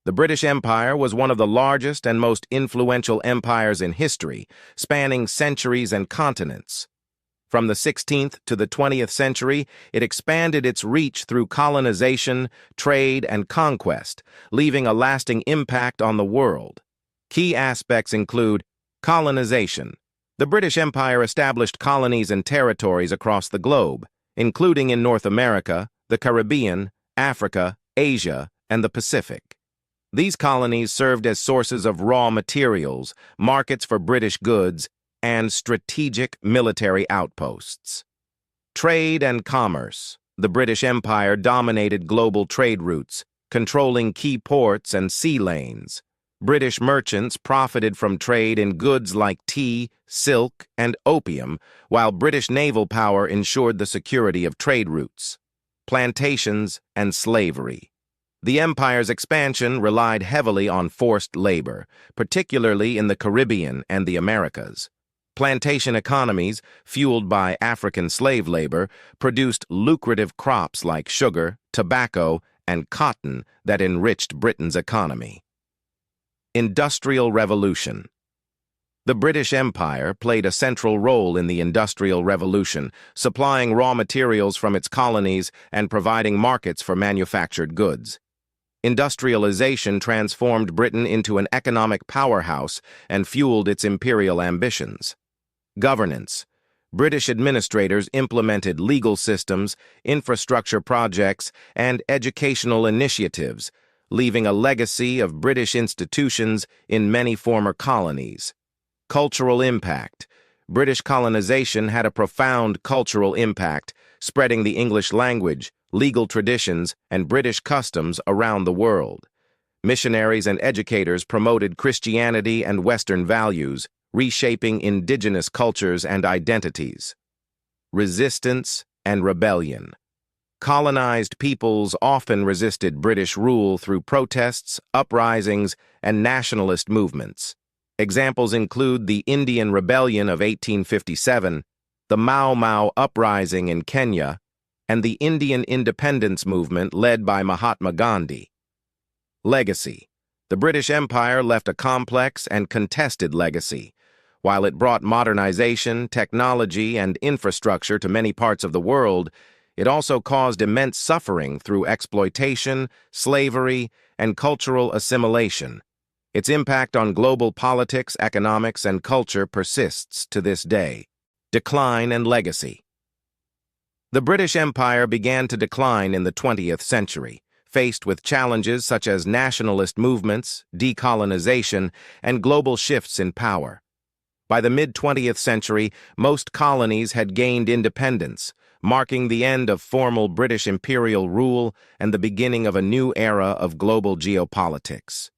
The British Empire was one of the largest and most influential empires in history, spanning centuries and continents. From the 16th to the 20th century, it expanded its reach through colonization, trade, and conquest, leaving a lasting impact on the world. Key aspects include colonization. The British Empire established colonies and territories across the globe, including in North America, the Caribbean, Africa, Asia, and the Pacific. These colonies served as sources of raw materials, markets for British goods, and strategic military outposts. Trade and commerce. The British Empire dominated global trade routes, controlling key ports and sea lanes. British merchants profited from trade in goods like tea, silk, and opium, while British naval power ensured the security of trade routes. Plantations and slavery. The empire's expansion relied heavily on forced labor, particularly in the Caribbean and the Americas. Plantation economies, fueled by African slave labor, produced lucrative crops like sugar, tobacco, and cotton that enriched Britain's economy. Industrial Revolution. The British Empire played a central role in the Industrial Revolution, supplying raw materials from its colonies and providing markets for manufactured goods. Industrialization transformed Britain into an economic powerhouse and fueled its imperial ambitions. Governance. British administrators implemented legal systems, infrastructure projects, and educational initiatives, leaving a legacy of British institutions in many former colonies. Cultural impact. British colonization had a profound cultural impact, spreading the English language, legal traditions, and British customs around the world. Missionaries and educators promoted Christianity and Western values, reshaping indigenous cultures and identities. Resistance and rebellion. Colonized peoples often resisted British rule through protests, uprisings, and nationalist movements. Examples include the Indian Rebellion of 1857, the Mau Mau Uprising in Kenya, and the Indian independence movement led by Mahatma Gandhi. Legacy. The British Empire left a complex and contested legacy. While it brought modernization, technology, and infrastructure to many parts of the world, it also caused immense suffering through exploitation, slavery, and cultural assimilation. Its impact on global politics, economics, and culture persists to this day. Decline and legacy. The British Empire began to decline in the 20th century, faced with challenges such as nationalist movements, decolonization, and global shifts in power. By the mid-20th century, most colonies had gained independence, marking the end of formal British imperial rule and the beginning of a new era of global geopolitics.